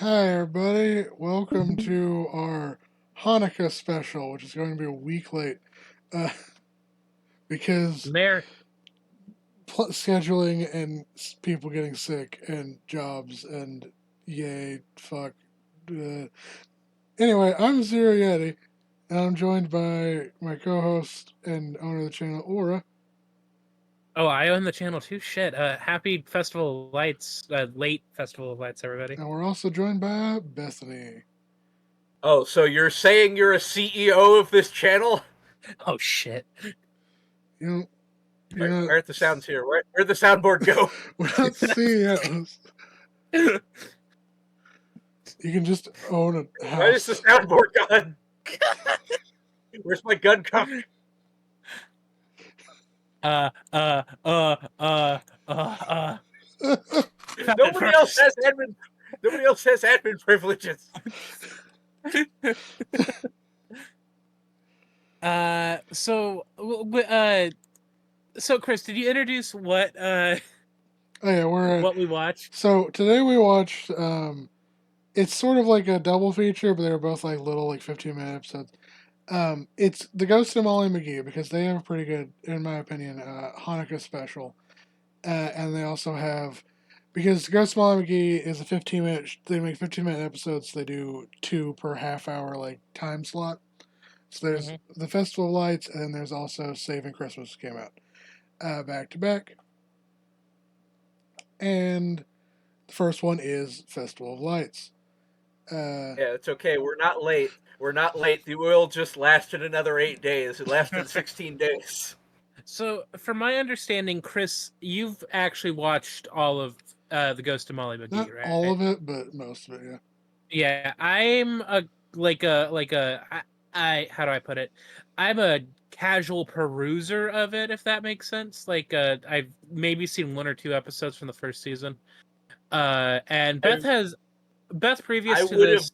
Hi, everybody. Welcome to our Hanukkah special, which is going to be a week late uh, because There. scheduling and people getting sick and jobs and yay, fuck. Uh, anyway, I'm Zero Yeti, and I'm joined by my co host and owner of the channel, Aura. Oh, I own the channel too. Shit. Happy Festival of Lights. Late Festival of Lights, everybody. And we're also joined by Bethany. Oh, so you're saying you're a CEO of this channel? Oh shit. You know, you're Where, not. where are the sounds here? Where'd the soundboard go? We're not CEOs. You can just own a Why is the house. soundboard gone? Where's my gun cock? uh, uh, uh, uh, uh. Nobody else has admin. Nobody else has admin privileges. So, so Chris, did you introduce what Oh yeah, we're what we watched? so today we watched. It's sort of like a double feature, but they were both like little, like 15-minute episodes. It's the Ghost of Molly McGee because they have a pretty good, in my opinion, Hanukkah special, and they also have because Ghost of Molly McGee is a 15-minute. They make 15-minute episodes. They do two per half hour like time slot. So there's Mm-hmm. the Festival of Lights, and then there's also Saving Christmas came out back to back, and the first one is Festival of Lights. Yeah, it's okay. We're not late. We're not late. The oil just lasted another 8 days. It lasted 16 days. So, from my understanding, Chris, you've actually watched all of the Ghost of Molly Not McGee, all right? of it, but most of it, yeah. Yeah, I'm a like a like a I how do I put it? I'm a casual peruser of it, if that makes sense. I've maybe seen one or two episodes from the first season. And And Beth I previous to would have this.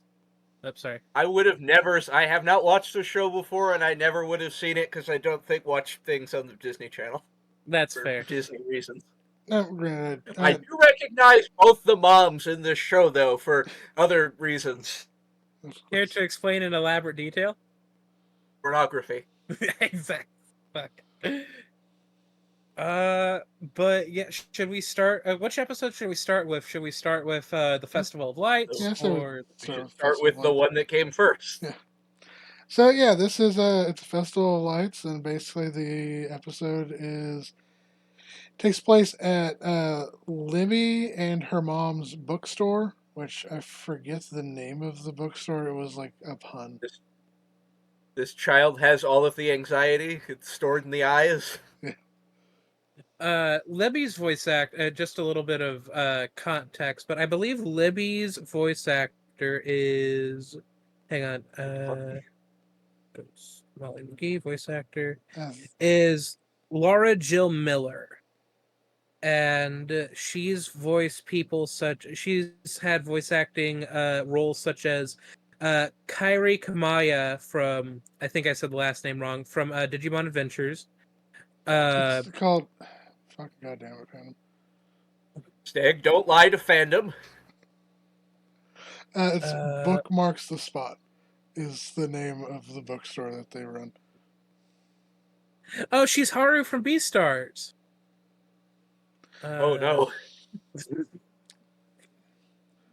Oh, sorry. I would have never. I have not watched the show before, and I never would have seen it because I don't think watch things on the Disney Channel That's for fair. Disney reasons. No, granted, I do recognize both the moms in this show, though, for other reasons. of Care course. to explain in elaborate detail? Pornography. Exactly. Fuck. Uh, but yeah, should we start? Which episode should we start with? Should we start with the Festival of Lights, Yeah, so or We start should with start Festival of with the Lights. one that came first. Yeah. So yeah, this is it's a Festival of Lights, and basically the episode is takes place at Libby and her mom's bookstore, which I forget the name of the bookstore. It was like a pun. This, this child has all of the anxiety. It's stored in the eyes. Libby's voice act? Just a little bit of context, but I believe Libby's voice actor is. Hang on. Molly McGee, voice actor, Uh, is Laura Jill Miller, and she's voiced people such. She's had voice acting roles such as Kairi Kamaya from. I think I said the last name wrong. From Digimon Adventures. Uh, it's called. Fucking goddamn it, Phantom. Stag, don't lie to fandom. It's uh, Bookmarks the Spot is the name of the bookstore that they run. oh, she's Haru from Beastars. Oh Uh,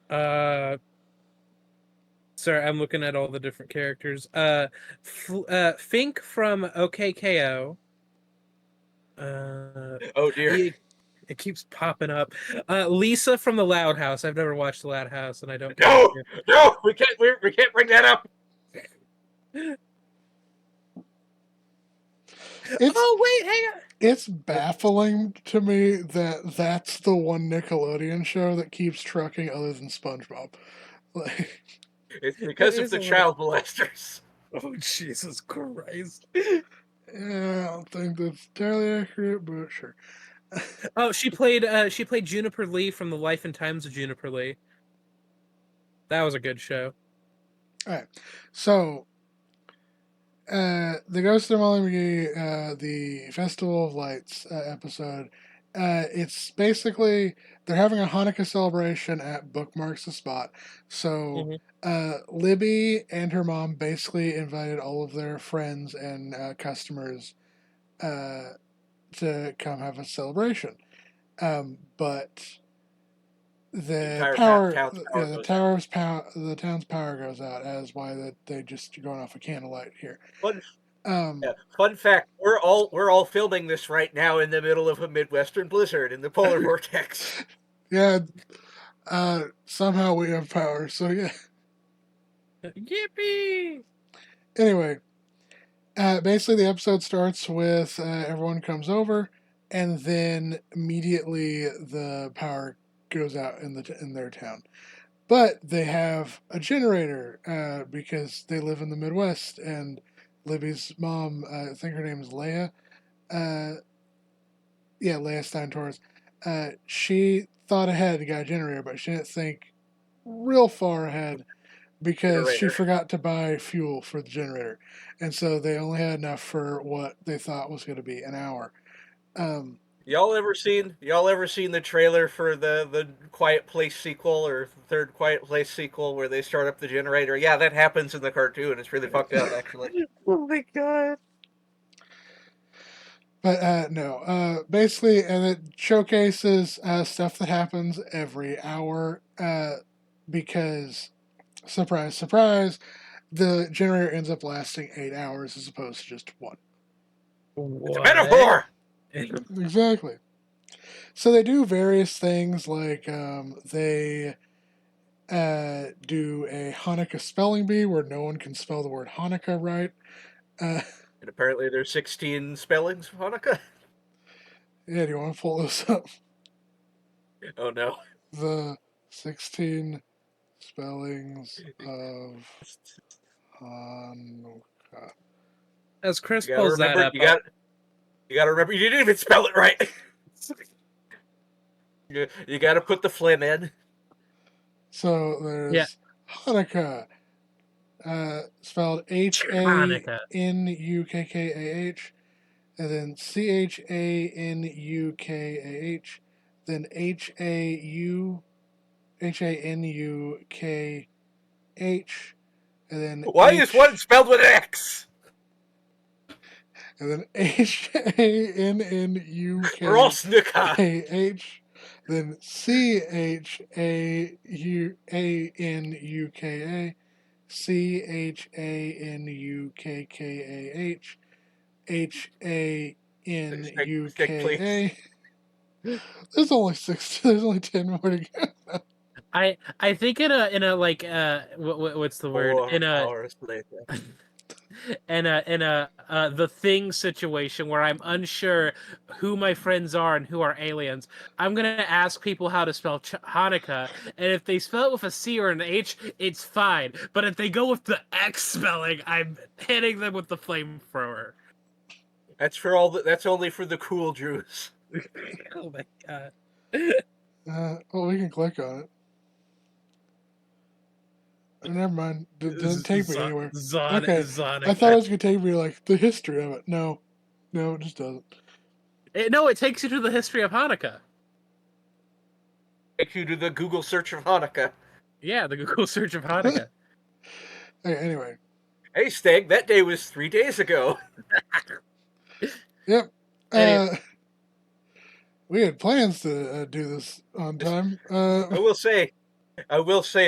no. uh, sorry, I'm looking at all the different characters. Fink from OKKO. Oh dear. It keeps popping up. Lisa from the Loud House. I've never watched the Loud House, and I don't care No, to. no, we can't bring that up. It's Oh wait, hang on. it's baffling to me that that's the one Nickelodeon show that keeps trucking other than SpongeBob. Like, It's It because of is the a little. child molesters. Oh Jesus Christ! yeah, I don't think that's entirely accurate, but sure. Oh, she played Juniper Lee from The Life and Times of Juniper Lee. That was a good show. All right, so the Ghost of Molly McGee, the Festival of Lights episode It's basically they're having a Hanukkah celebration at Bookmarks the Spot. So Mm-hmm. Libby and her mom basically invited all of their friends and customers to come have a celebration. But The the entire power, town's power yeah, goes out. the town's power goes out. As why that they just going off a candlelight here. Fun, Um, yeah, fun fact: we're all filming this right now in the middle of a Midwestern blizzard in the polar vortex. yeah, somehow we have power. So yeah. Yippee! Anyway, basically the episode starts with everyone comes over, and then immediately the power goes out in their town. But they have a generator because they live in the Midwest, and Libby's mom, I think her name is Leah. Uh, yeah, Leah Stein-Torres. She thought ahead to get a generator, but she didn't think real far ahead because she Generator. forgot to buy fuel for the generator, and so they only had enough for what they thought was going to be an hour. Um, Y'all ever seen the trailer for the Quiet Place sequel or third Quiet Place sequel where they start up the generator? Yeah, that happens in the cartoon. It's really fucked up, actually. Oh my god! but no, basically, and it showcases stuff that happens every hour because surprise, surprise, the generator ends up lasting 8 hours as opposed to just one. It's a What? metaphor. Exactly. So they do various things like they do a Hanukkah spelling bee where no one can spell the word Hanukkah right. Uh, And apparently there's 16 spellings of Hanukkah. yeah, do you want to pull this up? Oh no. The 16 spellings of Hanukkah. As Chris You gotta pulls that remember. up, You gotta remember. You didn't even spell it right. You gotta put the phlegm in. So yeah, there's Hanukkah, spelled Hanukkah. Hanukkah, and then Chanukkah, then Hanukkh, and then Why is one spelled with X? and then Hannukah, We're all Snuka. then Chanuka, Stick, please. Hanuka. There's only six. There's only 10 more to go. I think in a like what's the word, 4 hours later. in a the thing situation where I'm unsure who my friends are and who are aliens. I'm gonna ask people how to spell Hanukkah, and if they spell it with a C or an H, it's fine. But if they go with the X spelling, I'm hitting them with the flamethrower. That's only for the cool Jews. Oh my god! Well, we can click on it. Oh, never mind. Didn't take me anywhere. Okay. I thought it was going to take me like the history of it. No, it just doesn't. No, it takes you to the history of Hanukkah. Take you to the Google search of Hanukkah. Yeah, the Google search of Hanukkah. Okay, anyway. Hey, Steg, that day was 3 days ago. Yep. Anyway. We had plans to do this on time. I will say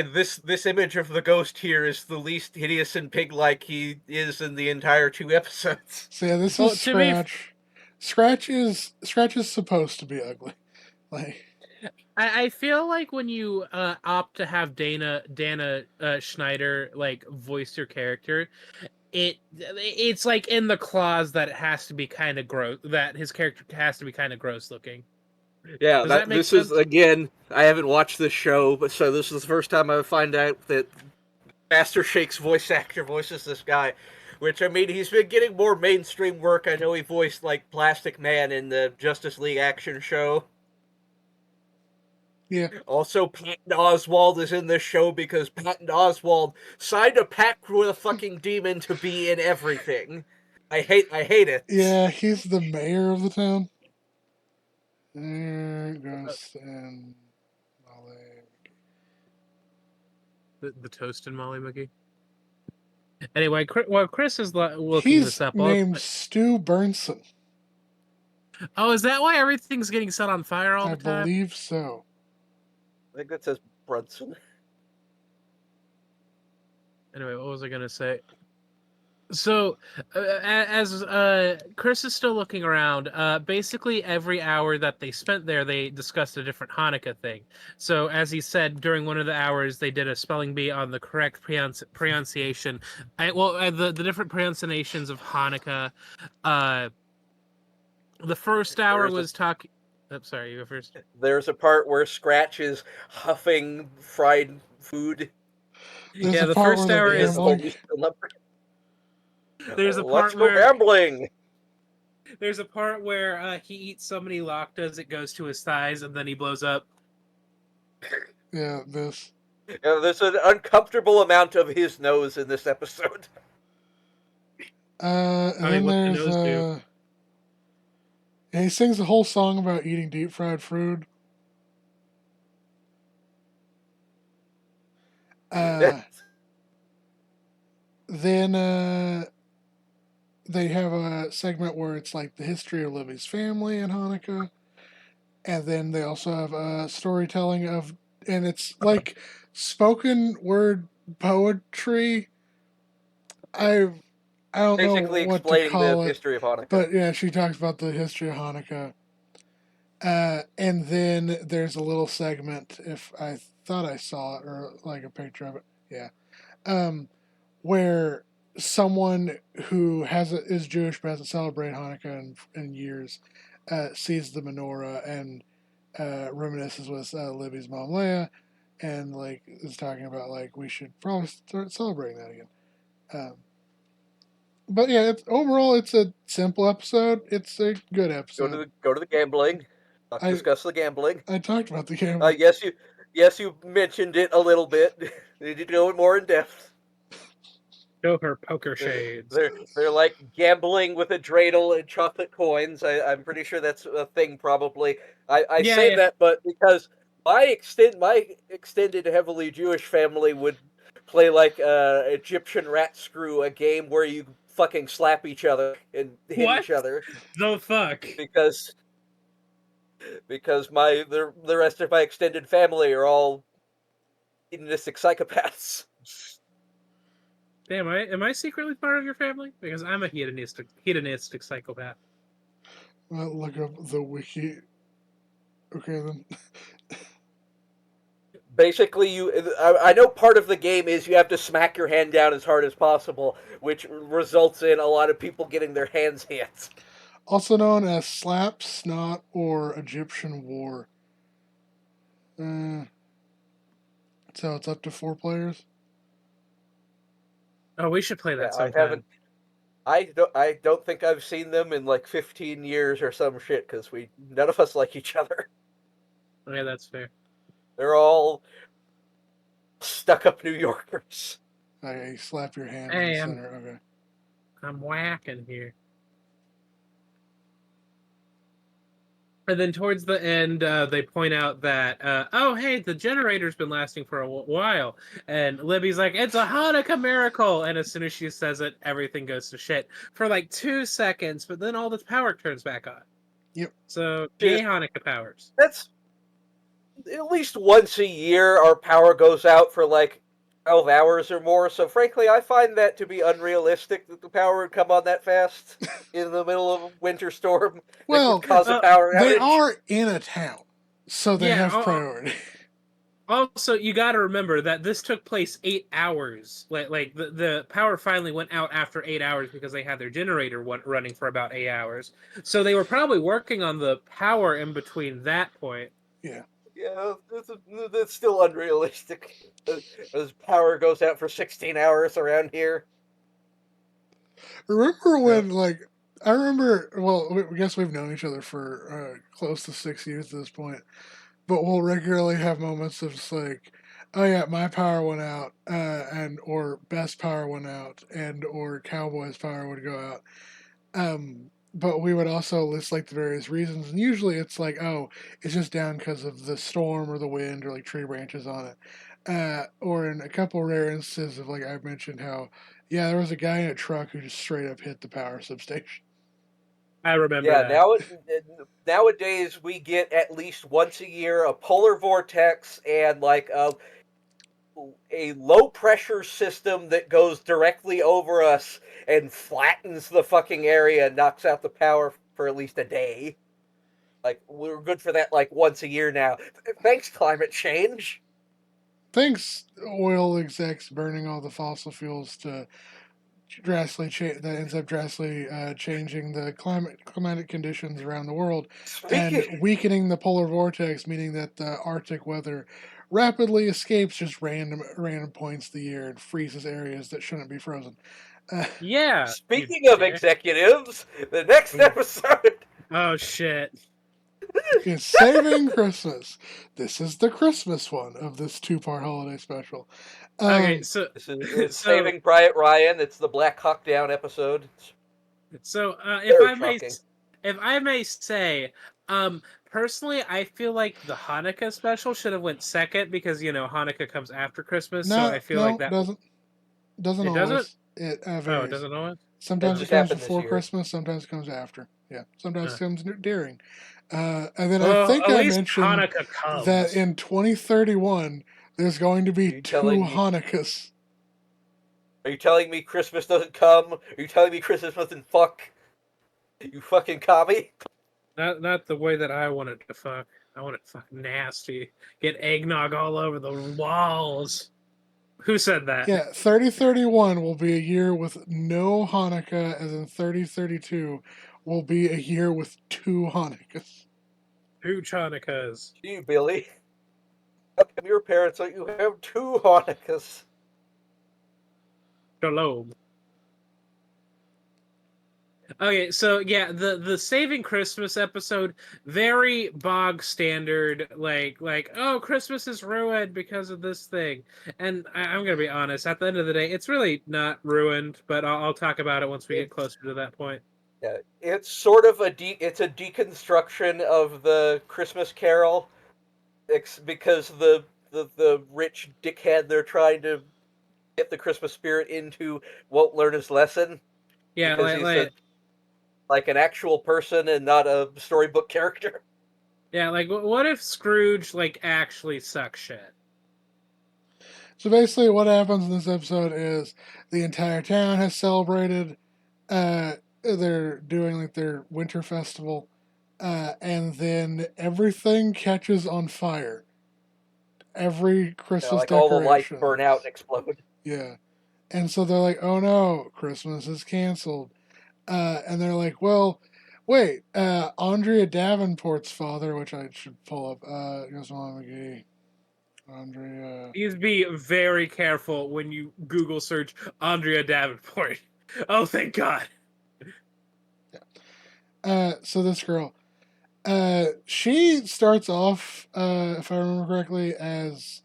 this image of the ghost here is the least hideous and pig-like he is in the entire 2 episodes. So yeah, this is Scratch. Scratch is supposed to be ugly. Like, I feel like when you opt to have Dana Schneider like voice your character, it's like in the clause that it has to be kind of gross. That his character has to be kind of gross looking. Yeah, Does that make this sense? is, again, I haven't watched this show, but so this is the first time I find out that Master Shake's voice actor voices this guy. Which, I mean, he's been getting more mainstream work. I know he voiced, like, Plastic Man in the Justice League action show. yeah. Also, Patton Oswalt is in this show because Patton Oswalt signed a pact with a fucking demon to be in everything. I hate it. Yeah, he's the mayor of the town. Ghost and Molly. The toast and Molly Mcgee. Anyway, while Chris is looking He's this up, named Stu Burnson. oh, is that why everything's getting set on fire all I the time? believe so. I think that says Brunson. Anyway, what was I gonna say? So, as Chris is still looking around, basically every hour that they spent there, they discussed a different Hanukkah thing. So, as he said, during one of the hours, they did a spelling bee on the correct pronunciation. The different pronunciations of Hanukkah. The first hour was talking. I'm sorry, you go first. There's a part where Scratch is huffing fried food. There's Yeah, a the part where first they're hour is. gambling. There's a Let's part go where gambling. there's a part where he eats so many latkes it goes to his thighs and then he blows up. Yeah, this. There's an uncomfortable amount of his nose in this episode. And I mean, then what the there's nose do? and he sings a whole song about eating deep fried food. Then they have a segment where it's like the history of Libby's family in Hanukkah, and then they also have storytelling of, and it's like spoken word poetry. I don't know Basically what to explaining the call it, history of Hanukkah. but yeah, she talks about the history of Hanukkah. And then there's a little segment, if I thought I saw it, or like a picture of it, yeah, where someone who is Jewish but hasn't celebrated Hanukkah in years sees the menorah and reminisces with Libby's mom Leah, and like is talking about like we should probably start celebrating that again. But yeah, overall it's a simple episode. It's a good episode. Go to the gambling. Let's I discuss the gambling. I talked about the gambling. Yes, you mentioned it a little bit. You need to go more in depth. Show her poker shades. They're like gambling with a dreidel and chocolate coins. I'm pretty sure that's a thing. Probably. I Yeah, say yeah. that, but because my extended heavily Jewish family would play like Egyptian rat screw, a game where you fucking slap each other and hit What each other the fuck? because the rest of my extended family are all hedonistic psychopaths. Damn, am I secretly part of your family? Because I'm a hedonistic psychopath. Well, look up the wiki. Okay then. Basically, I know part of the game is you have to smack your hand down as hard as possible, which results in a lot of people getting their hands hit. Also known as slap, snot, or Egyptian war. So it's up to 4 players. Oh, we should play that Yeah, sometime. I don't think I've seen them in like 15 years or some shit because none of us like each other. Okay, that's fair. They're all stuck up New Yorkers. I slap your hand in Hey, the center. Okay. I'm whacking here. And then towards the end, they point out that, oh, hey, the generator's been lasting for a while. And Libby's like, it's a Hanukkah miracle. And as soon as she says it, everything goes to shit for like 2 seconds, but then all the power turns back on. Yep. So, yay, Hanukkah powers. That's at least once a year our power goes out for like 12 hours or more. So frankly, I find that to be unrealistic that the power would come on that fast in the middle of a winter storm that Well, could cause a power outage. they are in a town, so they have priority. Also, you got to remember that this took place 8 hours. Like the power finally went out after 8 hours because they had their generator running for about 8 hours. So they were probably working on the power in between that point. Yeah. Yeah, that's still unrealistic. As power goes out for 16 hours around here. Remember when, I guess we've known each other for close to 6 years at this point, but we'll regularly have moments of just like, oh yeah, my power went out, or Best power went out, or Cowboy's power would go out. but we would also list like the various reasons, and usually it's like, oh, it's just down because of the storm or the wind or like tree branches on it. Or in a couple rare instances of like I've mentioned how, yeah, there was a guy in a truck who just straight up hit the power substation. I remember Yeah, that. nowadays we get at least once a year a polar vortex and like a low pressure system that goes directly over us and flattens the fucking area and knocks out the power for at least a day. Like we're good for that like once a year now. Thanks, climate change. Thanks, oil execs burning all the fossil fuels to that ends up drastically changing the climatic conditions around the world and Speaking, weakening the polar vortex, meaning that the Arctic weather rapidly escapes just random points of the year and freezes areas that shouldn't be frozen. Uh, Yeah, you speaking of dick. executives, the next episode. Oh shit. it's Saving Christmas. This is the Christmas one of this two-part holiday special. Okay, Um, so It's so Saving Private Ryan. It's the Black Hawk Down episode. It's so very shocking. if I may say, personally, I feel like the Hanukkah special should have went second because Hanukkah comes after Christmas, so I feel like no, that doesn't it doesn't. always. It Oh, it varies. doesn't always. That Sometimes it just comes happened this before year. Christmas. Sometimes it comes after. Yeah. Sometimes Uh, it comes during. And then I well, think at I least mentioned Hanukkah that comes. in 2031 there's going to Are be you two telling me? Hanukkahs. Are you telling me Christmas doesn't come? Are you telling me Christmas doesn't fuck? You fucking commie. Not the way that I want it to fuck. I want it to fuck nasty. Get eggnog all over the walls. Who said that? Yeah, 3031 will be a year with no Hanukkah, as in 3032 will be a year with two Hanukkahs. Who Hanukkahs? Gee, Billy. How come your parents let you have two Hanukkahs? Shalom. Okay, so yeah, the Saving Christmas episode, very bog standard, like oh, Christmas is ruined because of this thing. And I'm gonna be honest, at the end of the day, it's really not ruined, but I'll talk about it once we get It's closer to that point. yeah, it's sort of it's a deconstruction of the Christmas Carol, because the rich dickhead they're trying to get the Christmas spirit into won't learn his lesson Yeah, because he's a like an actual person and not a storybook character. what if Scrooge actually sucks shit? So basically, what happens in this episode is the entire town has celebrated. They're doing like their winter festival, and then everything catches on fire. Every You know, Christmas like all the lights burn out decorations. and explode. Yeah. And so they're like, oh no, Christmas is canceled. And they're like, well, wait, Andrea Davenport's father, which I should pull up, goes on Mcgee. Andrea. Please be very careful when you Google search Andrea Davenport. Oh, thank God. So this girl, she starts off, if I remember correctly, as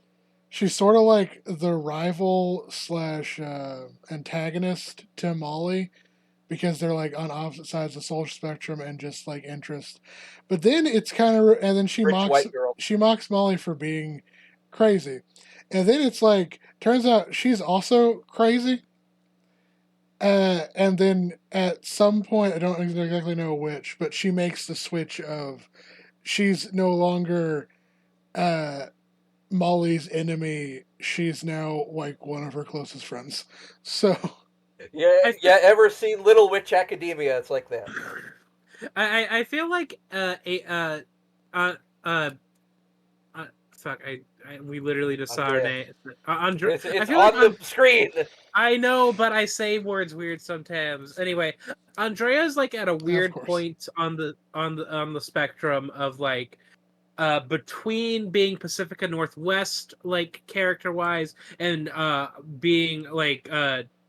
she's sort of like the rival slash antagonist to Molly because they're like on opposite sides of the social spectrum and just like interest. But then it's kind of, and then Rich white girl. she mocks Molly for being crazy, and then it's like turns out she's also crazy. And then at some point, I don't exactly know which, but she makes the switch of she's no longer uh, Molly's enemy. She's now like one of her closest friends. So Yeah, I yeah. Ever seen Little Witch Academia? It's like that. I feel like uh uh fuck we literally just saw her Andrea. name. Andre. I It's feel like on the screen. I know, but I say words weird sometimes. Anyway, Andrea's at a of weird course, point on the spectrum of between being Pacifica Northwest character wise and being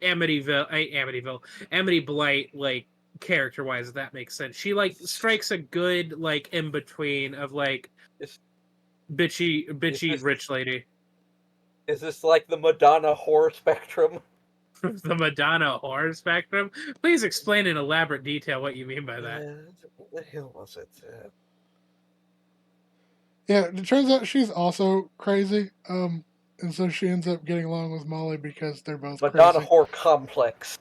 Amity Blight character wise, if that makes sense. She strikes a good in between of Is, is bitchy this rich lady. is this like the Madonna horror spectrum? The Madonna horror spectrum? Please explain in elaborate detail what you mean by that. What the hell was it? Yeah, it turns out she's also crazy. And so she ends up getting along with Molly because they're both Madonna crazy. Horror Complex.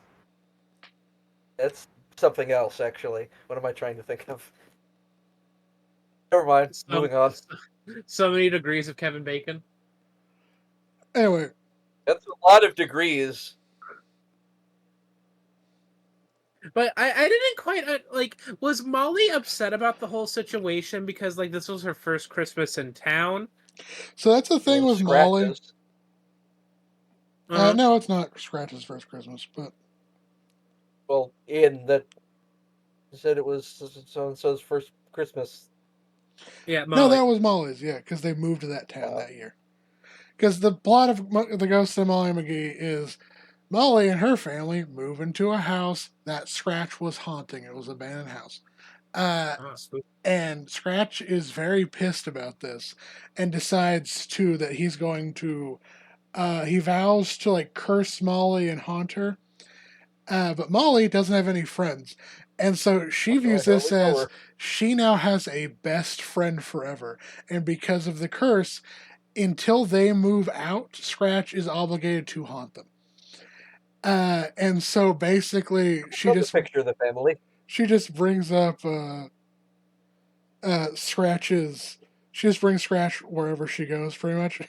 That's something else, actually. What am I trying to think of? Never mind. Moving on. So many degrees of Kevin Bacon. Anyway, That's a lot of degrees. But I didn't quite like. Was Molly upset about the whole situation because like this was her first Christmas in town? so that's the thing with Molly. Scratches. No, it's not Scratch's first Christmas, but Well, Ian, that said it was so and so's first Christmas. Yeah, no, Molly. that was Molly's. Yeah, because they moved to that town that year. Because the plot of The Ghost of Molly Mcgee is Molly and her family move into a house that Scratch was haunting. It was an abandoned house. And Scratch is very pissed about this and decides too that he's going to he vows to like curse Molly and haunt her. But Molly doesn't have any friends. And so she views this as she now has a best friend forever. And because of the curse, until they move out, Scratch is obligated to haunt them. And so basically, she just picture of the family. She just brings up Scratch's. She just brings Scratch wherever she goes, pretty much.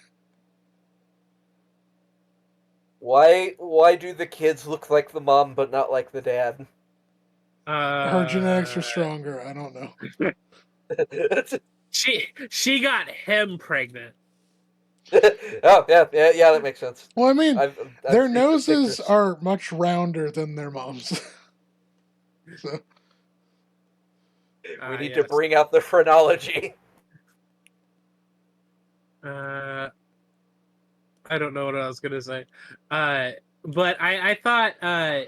Why do the kids look like the mom but not like the dad? Her genetics are stronger. I don't know. She got him pregnant. Oh yeah, that makes sense. Well, I mean, I've their seen the noses pictures. are much rounder than their moms. So We need to bring out the phrenology. I don't know what I was gonna say. But I thought I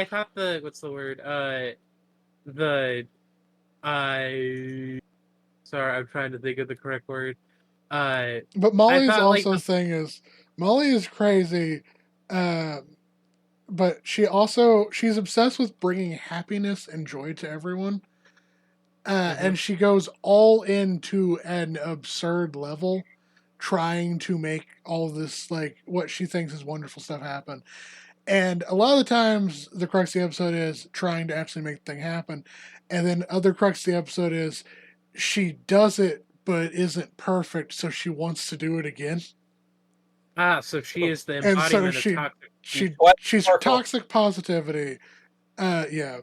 thought the what's the word? The sorry, I'm trying to think of the correct word. but Molly's thought, like, also thing is Molly is crazy, but she's obsessed with bringing happiness and joy to everyone. And she goes all into an absurd level trying to make all this like what she thinks is wonderful stuff happen. And a lot of the times the crux of the episode is trying to actually make the thing happen. And then other crux of the episode is she does it but isn't perfect, so she wants to do it again. So she is the And so embodiment of toxic. she's toxic positivity. Yeah.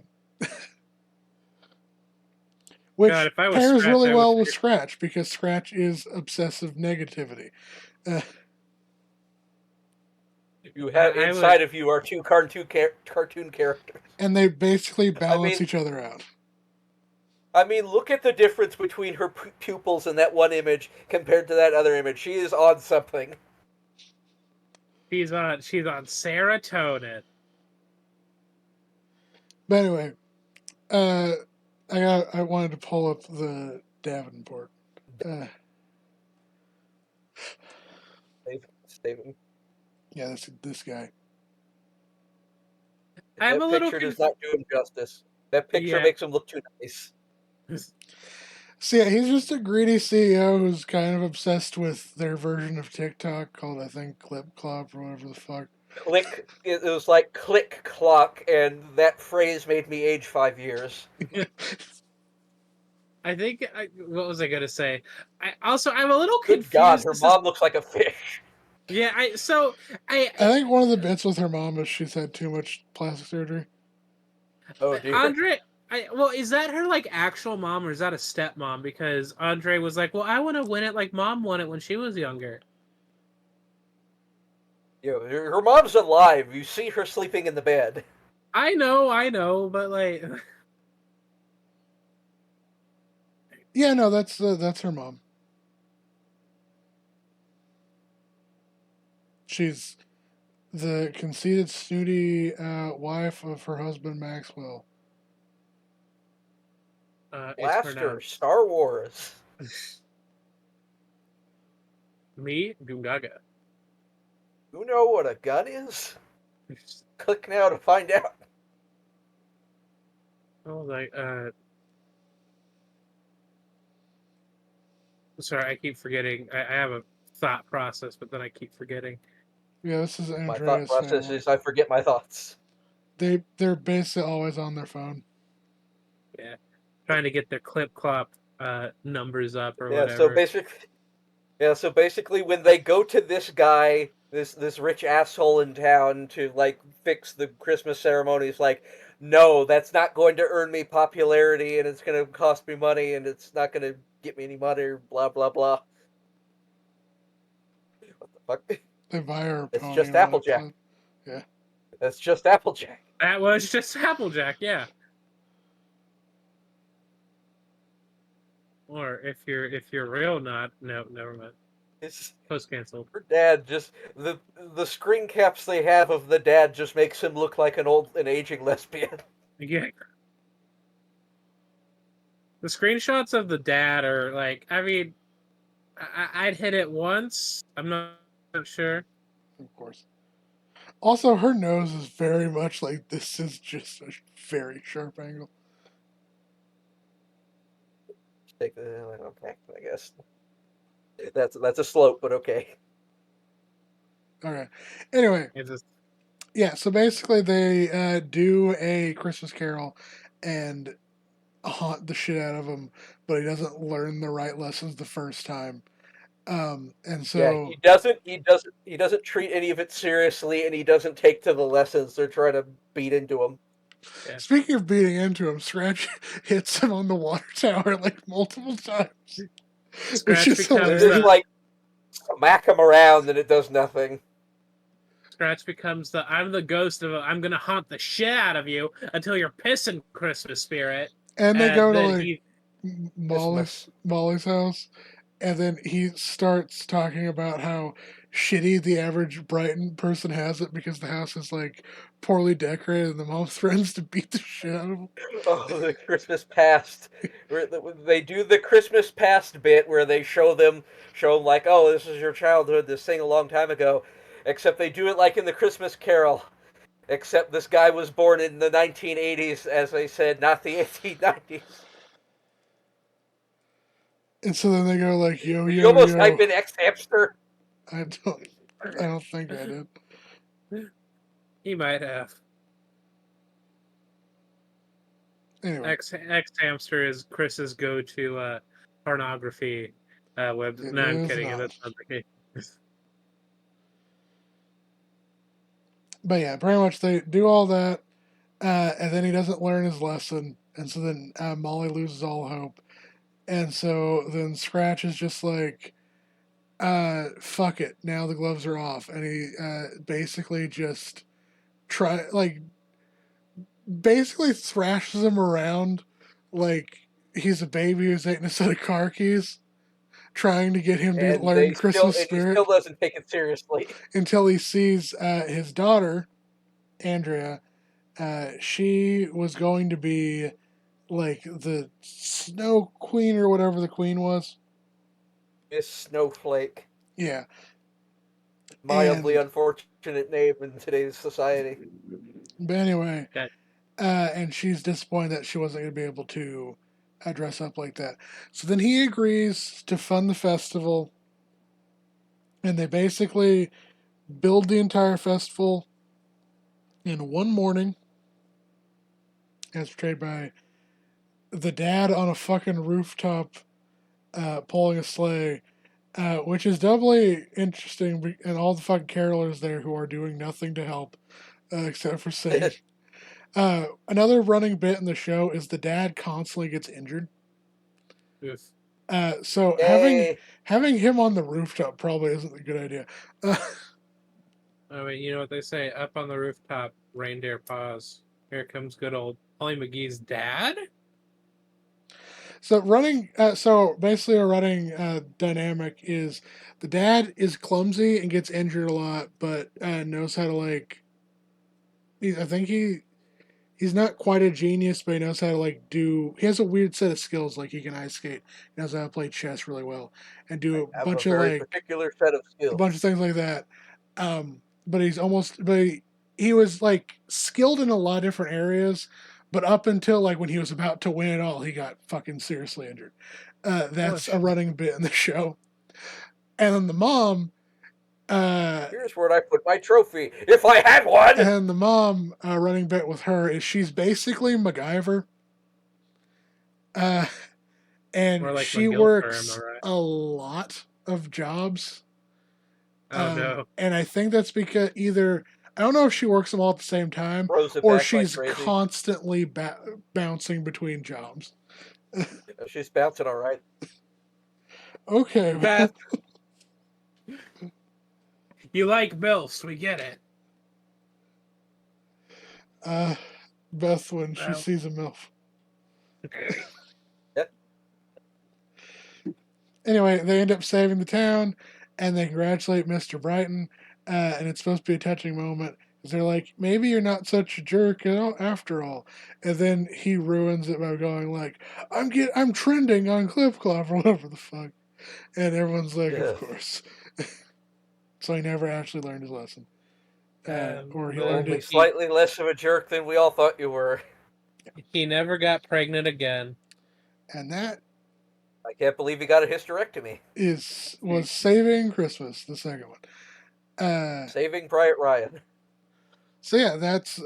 Which God, if I was pairs Scratch, really I well would with Scratch because Scratch is obsessive negativity. You have inside of you are two cartoon characters, and they basically balance each other out. I mean, look at the difference between her pupils in that one image compared to that other image. She is on something. She's on serotonin. But anyway, I wanted to pull up the Davenport. Steven. Yeah, this guy. I'm a little picture does not do him justice. That picture makes him look too nice. So yeah, he's just a greedy CEO who's kind of obsessed with their version of TikTok called, I think, Clip Clop or whatever the fuck. It was like click clock, and that phrase made me age 5 years. I think, what was I going to say? I'm a little confused. Good God, her mom looks like a fish. Yeah, I think one of the bits with her mom is she's had too much plastic surgery. Oh dear. Andre, is that her like actual mom or is that a stepmom? Because Andre was like, well, I want to win it like mom won it when she was younger. Yeah, her mom's alive. You see her sleeping in the bed. I know, but like, yeah, no, that's her mom. She's the conceited, snooty wife of her husband Maxwell. Blaster, Star Wars. Me, Gungaga. You know what a gun is? Click now to find out. Oh, sorry, I keep forgetting. I have a thought process, but then I keep forgetting. Yeah, this is My thought Andrea's process family. is I forget my thoughts. They're basically always on their phone. Yeah, trying to get their clip clop numbers up or Yeah, so whatever. basically, when they go to this guy, this rich asshole in town to like fix the Christmas ceremony, it's like, no, that's not going to earn me popularity, and it's going to cost me money, and it's not going to get me any money. Blah blah blah. What the fuck? They buy her a It's pony just in one Applejack. episode. Yeah. That's just Applejack. That was just Applejack, yeah. Or if you're real, not no, never mind. It's Post canceled. her dad. Just the screen caps they have of the dad just makes him look like an aging lesbian. Yeah. The screenshots of the dad are like, I mean, I'd hit it once. I'm not sure. Of course. Also, her nose is very much like this is just a very sharp angle. Take the okay, I guess that's a slope, but okay. Okay. Anyway, It's just, yeah. So basically, they do a Christmas Carol and haunt the shit out of him, but he doesn't learn the right lessons the first time. And Yeah, so he doesn't treat any of it seriously, and he doesn't take to the lessons they're trying to beat into him. yeah. speaking of beating into him, Scratch hits him on the water tower like multiple times, which Scratch is They becomes just hilarious. the like smack him around, and it does nothing. Scratch becomes the I'm the ghost of I'm gonna haunt the shit out of you until you're pissing Christmas spirit. And they And go to then like he Christmas. Molly's house, and then he starts talking about how shitty the average Brighton person has it because the house is like poorly decorated and the mom threatens to beat the shit out of him. Oh, the Christmas past. They do the Christmas past bit where they show them like, oh, this is your childhood, this thing a long time ago. Except they do it like in the Christmas Carol. Except this guy was born in the 1980s, as they said, not the 1890s. And so then they go like yo Did you yo almost type yo. in X hamster? I don't I don't think I did. he might have. Anyway, X Hamster is Chris's go to pornography web. it No, I'm is kidding. not. That's not the case. But yeah, pretty much they do all that, and then he doesn't learn his lesson, and so then Molly loses all hope, and so then Scratch is just like, fuck it, now the gloves are off, and he basically just like basically thrashes him around like he's a baby who's eating a set of car keys, trying to get him to learn Christmas And he still spirit doesn't take it seriously. until he sees his daughter Andrea. She was going to be like the Snow Queen or whatever the queen was. Miss Snowflake. Yeah, Mildly and unfortunate name in today's society. but anyway, That and she's disappointed that she wasn't going to be able to dress up like that. So then he agrees to fund the festival, and they basically build the entire festival in one morning, as portrayed by the dad on a fucking rooftop pulling a sleigh, which is doubly interesting, and all the fucking carolers there who are doing nothing to help except for sing. Another running bit in the show is the dad constantly gets injured. oof. So Yay! having him on the rooftop probably isn't a good idea. Uh, I mean, you know what they say: up on the rooftop, reindeer paws. Here comes good old Polly McGee's dad. so basically a running dynamic is the dad is clumsy and gets injured a lot, but knows how to like. I think he's not quite a genius, but he knows how to like do. He has a weird set of skills, like he can ice skate. He knows how to play chess really well, and do a Have a bunch of very like particular set of a bunch skills. of things like that. But he's almost but he was like skilled in a lot of different areas, but up until like when he was about to win it all, he got fucking seriously injured. That's a running bit in the show. And then the mom, Here's where I put my trophy, if I had one. and the mom running bit with her is she's basically MacGyver. And More like she McGilfer, am I works right? a lot of jobs. Oh no. And I think that's because either I don't know if she works them all at the same time Throws it or back like she's crazy. constantly bouncing between jobs. She's bouncing all right. Okay, Beth, you like MILFs, we get it. Beth when she Well. sees a MILF. Yep. Anyway, they end up saving the town, and they congratulate Mr. Brighton, and it's supposed to be a touching moment. Because they're like, maybe you're not such a jerk after all. And then he ruins it by going like, I'm trending on Clip Clop or whatever the fuck. And everyone's like, of course. So he never actually learned his lesson. Or he learned Only it. slightly less of a jerk than we all thought you were. He never got pregnant again. And that I can't believe he got a hysterectomy. was Saving Christmas, the second one. Saving Private Ryan. So yeah, that's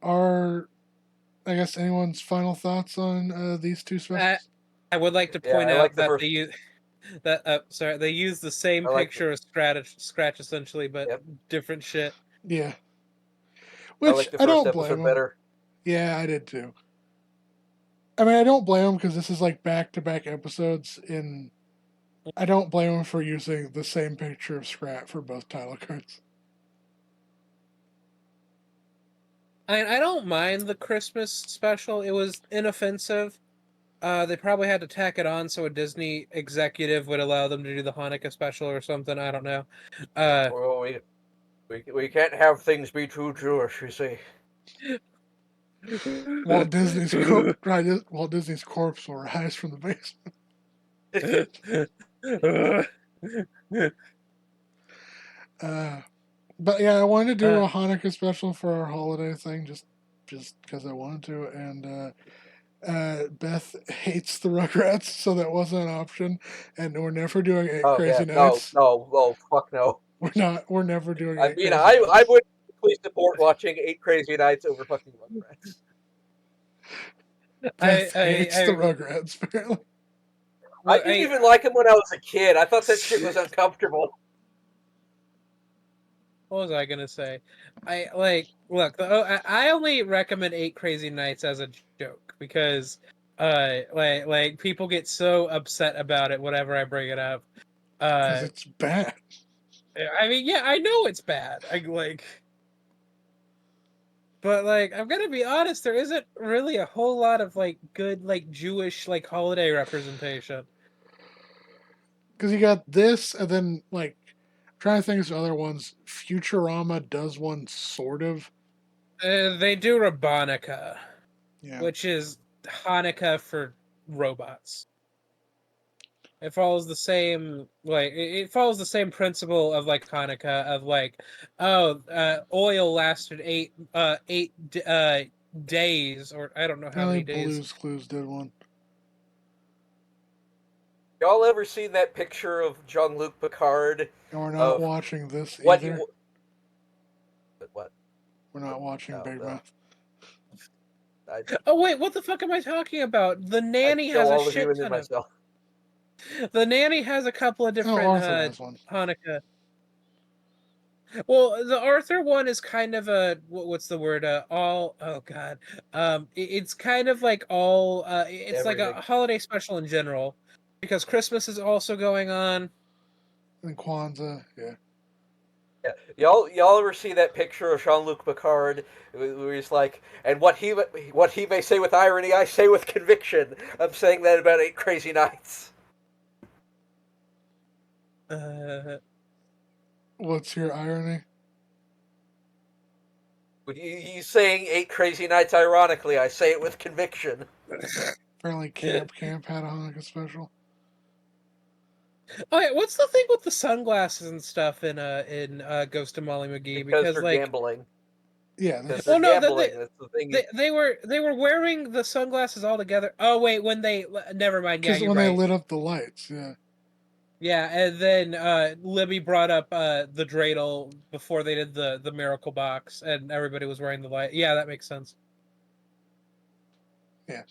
our. I guess anyone's final thoughts on these two specials. I would like to point out that they use they use the same picture of Scratch essentially, but different shit. Yeah, which I like the I first don't blame episode him. better. Yeah, I did too. I mean, I don't blame him because this is like back-to-back episodes. I don't blame him for using the same picture of Scrat for both title cards. I don't mind the Christmas special. It was inoffensive. They probably had to tack it on so a Disney executive would allow them to do the Hanukkah special or something. I don't know. Well, we can't have things be too Jewish, you see. Walt Disney's corpse will rise from the basement. But yeah, I wanted to do a Hanukkah special for our holiday thing, just because I wanted to, and Beth hates the Rugrats, so that wasn't an option, and we're never doing Crazy Nights. No, fuck no. We're never doing I mean, I would please support watching 8 Crazy Nights over fucking Rugrats. Beth hates the Rugrats, apparently. I didn't even like them when I was a kid. I thought that shit was uncomfortable. What was I gonna say? I only recommend 8 Crazy Nights as a joke because like people get so upset about it whenever I bring it up. Because it's bad. I mean, yeah, I know it's bad. But like, I'm gonna be honest, there isn't really a whole lot of like good like Jewish like holiday representation. Because you got this, and then like I'm trying to think of some other ones. Futurama does one sort of. They do Rabbanica, Yeah. which is Hanukkah for robots. It follows the same it follows the same principle of like Hanukkah of like oil lasted eight days, or I don't know how many days. Blue's Clues did one. Y'all ever seen that picture of Jean-Luc Picard? And we're not watching this either. What? We're not watching Big Mouth. Oh wait, what the fuck am I talking about? The Nanny has a shit ton of. The Nanny has a couple of different Hanukkah. Well, the Arthur one is kind of a what's the word? All oh god, it's kind of like all. It's everything. Like a holiday special in general, because Christmas is also going on. And Kwanzaa, yeah. Yeah, y'all ever see that picture of Jean-Luc Picard where he's like, and what he may say with irony, I say with conviction. I'm saying that about 8 Crazy Nights. What's your irony? He's saying 8 Crazy Nights ironically. I say it with conviction. Apparently Camp had a Hanukkah special. Oh yeah, what's the thing with the sunglasses and stuff in Ghost of Molly McGee? Because they're like gambling. Yeah, Because Well, they're no, gambling. That's the thing. they were wearing the sunglasses all together. Oh wait, when they never mind. Yeah, because you're when they right. lit up the lights, yeah. Yeah, and then Libby brought up the dreidel before they did the miracle box, and everybody was wearing the light. Yeah, that makes sense. Yeah.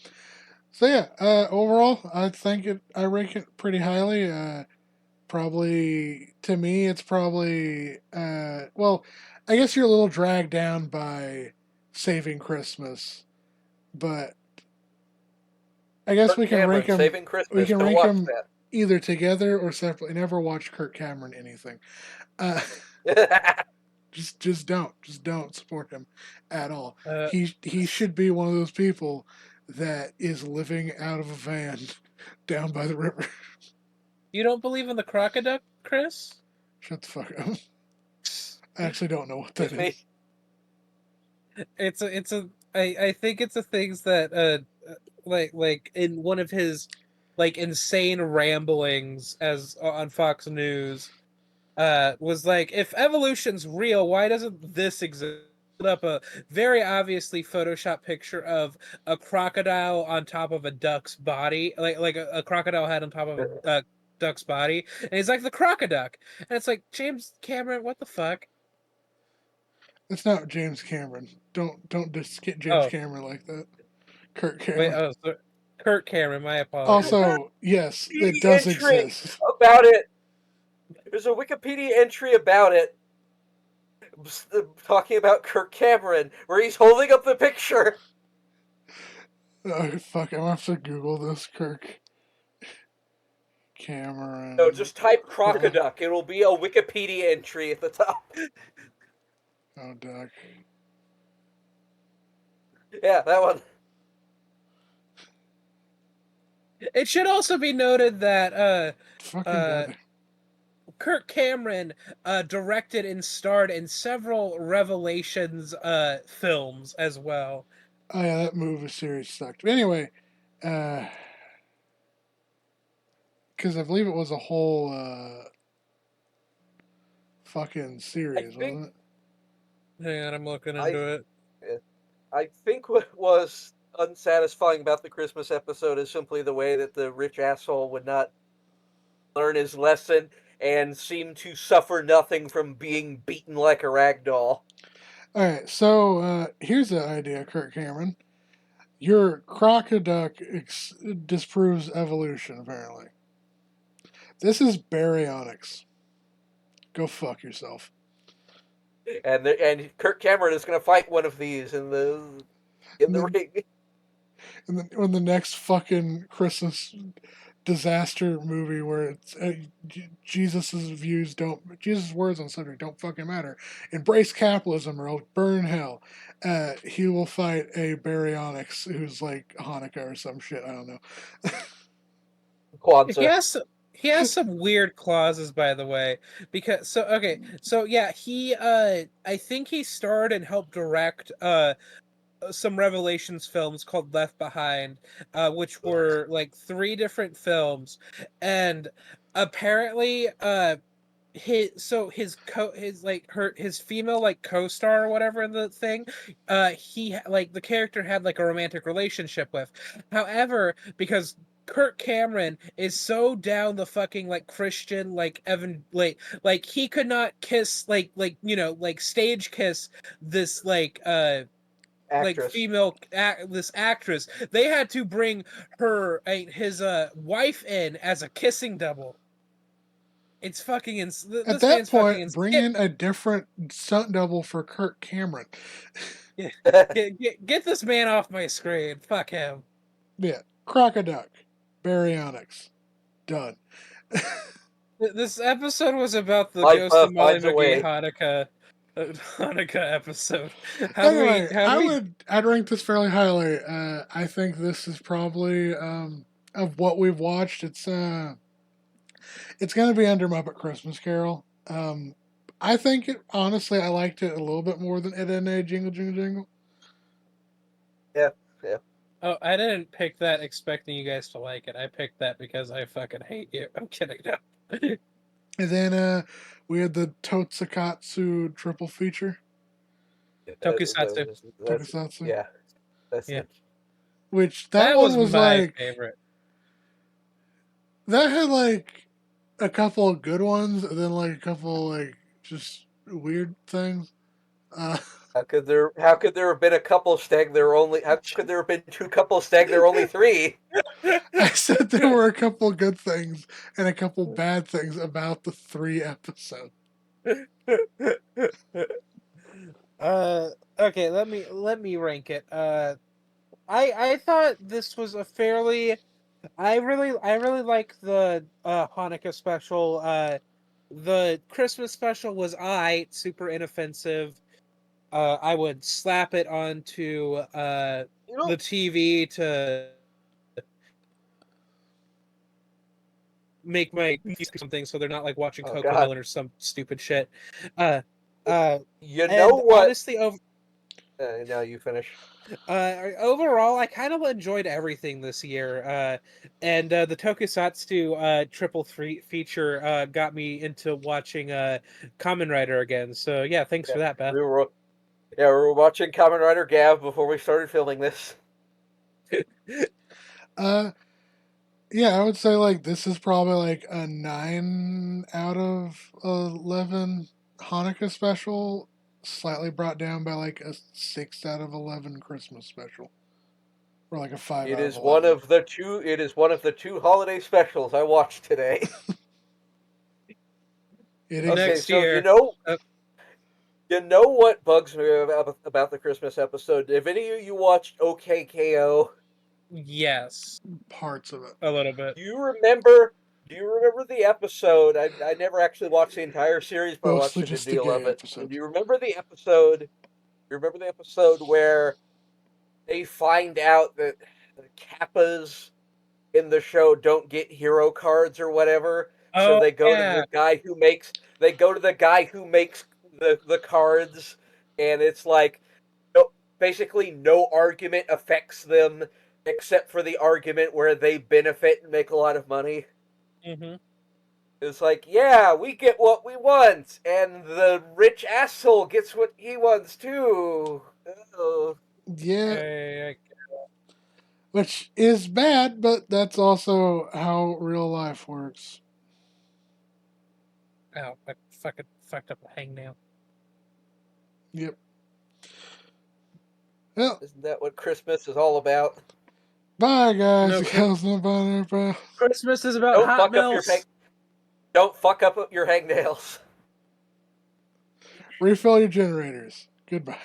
So yeah, overall, I rank it pretty highly. Probably to me, it's probably well, I guess you're a little dragged down by Saving Christmas, but I guess Kirk Cameron, Saving we Christmas. can Go rank watch them either together or separately. Never watch Kirk Cameron anything. Uh, that. just don't support him at all. Uh, He should be one of those people that is living out of a van down by the river. you don't believe in the crocodile, Chris? Shut the fuck up. I actually don't know what that Excuse me. is. I think it's a things that like in one of his like insane ramblings as on Fox News was like, if evolution's real, why doesn't this exist? Put up a very obviously photoshopped picture of a crocodile on top of a duck's body, like a crocodile head on top of a duck's body, and he's like the crocoduck, and it's like, James Cameron, what the fuck? It's not James Cameron. Don't just get James Oh Cameron like that. Kirk wait, Cameron. oh, Kurt Cameron, my apologies. Also, yes, it Wikipedia does entry exist. about it. There's a Wikipedia entry about it, talking about Kirk Cameron, where he's holding up the picture. Oh fuck! I'm gonna have to Google this. Kirk No, Cameron. just type crocoduck. It'll be a Wikipedia entry at the top. Oh, duck. Yeah, that one. It should also be noted that Fucking go uh, there. Kirk Cameron directed and starred in several Revelations films as well. Oh yeah, that movie series sucked. But anyway, because I believe it was a whole fucking I series, think wasn't it? Hang on, I'm looking I into it. I think what was unsatisfying about the Christmas episode is simply the way that the rich asshole would not learn his lesson and seem to suffer nothing from being beaten like a rag doll. All right, so here's the idea, Kirk Cameron. Your crocoduck disproves evolution, apparently. This is baryonyx. Go fuck yourself. And Kirk Cameron is going to fight one of these in the And then, ring. and then when the next fucking Christmas disaster movie where it's Jesus's views don't, Jesus' words on subject don't fucking matter. Embrace capitalism or else burn in hell. He will fight a baryonyx who's like Hanukkah or some shit. I don't know. He Kwanzaa. has he has some weird clauses, by the way, because so yeah, he I think he starred and helped direct some Revelations films called Left Behind, which were like three different films, and apparently his female like co-star or whatever in the thing, like the character had like a romantic relationship with. However, because Kirk Cameron is so down the fucking like Christian like Evan like he could not kiss like stage kiss this like Actress. female this actress. They had to bring his wife in as a kissing double. It's fucking At this that man's fucking point, insane. bring in a different stunt double for Kirk Cameron. Get this man off my screen. Fuck him. Yeah, crocoduck, baryonyx, done. This episode was about the Life Ghost of Molly finds a McGee way. Hanukkah episode. Anyway, Have we? I'd rank this fairly highly. I think this is probably of what we've watched. It's gonna be under Muppet Christmas Carol. I think it honestly I liked it a little bit more than Ed, Edd n Eddy Jingle Jingle Jingle. Yeah, yeah. Oh, I didn't pick that expecting you guys to like it. I picked that because I fucking hate you. I'm kidding. No. And then we had the Totsukatsu triple feature. Tokusatsu. Tokusatsu. Yeah, that's Yeah. it. Which that That one was was my like favorite. that had like a couple of good ones, and then like a couple like just weird things. Uh, How could there have been a couple stag? There were only how could there have been two couple stag? There were only three. I said there were a couple good things and a couple bad things about the 3 episodes. Okay, let me rank it. I thought this was a fairly I really like the Hanukkah special. The Christmas special was super inoffensive. I would slap it onto You know, the TV to make my niece something, so they're not like watching oh Coco God, Melon or some stupid shit. Uh, uh, you know and what? honestly, Now you finish. overall, I kind of enjoyed everything this year. And the Tokusatsu triple three feature got me into watching Kamen Rider again. So yeah, thanks Yeah, for that, Beth. we were watching Kamen Rider Gav before we started filming this. Uh, yeah, I would say like this is probably like a 9 out of 11 Hanukkah special, slightly brought down by like a 6 out of 11 Christmas special, or like a 5 It out of is one 11. of the two. It is one of the two holiday specials I watched today. It Okay, Next exists. so year, you know what bugs me about the Christmas episode? If any of you watched OKKO, yes, Parts of it. a little bit. do you remember? Do you remember the episode? I never actually watched the entire series, but I watched Mostly a good just the deal gay of it. And do episodes. you remember the episode? You remember the episode where they find out that the Kappas in the show don't get hero cards or whatever, so Oh yeah. they go to the guy who makes the cards, and it's like no, basically no argument affects them except for the argument where they benefit and make a lot of money. Mm-hmm. It's like, yeah, we get what we want, and the rich asshole gets what he wants too. Oh. Yeah, Yeah. which is bad, but that's also how real life works. Oh, I fucking fucked up a hangnail. Yep. Well, Isn't that what Christmas is all about? bye guys. No, You guys know about it. Christmas is about Don't hot fuck up your meals. don't fuck up your hangnails. Refill your generators. Goodbye.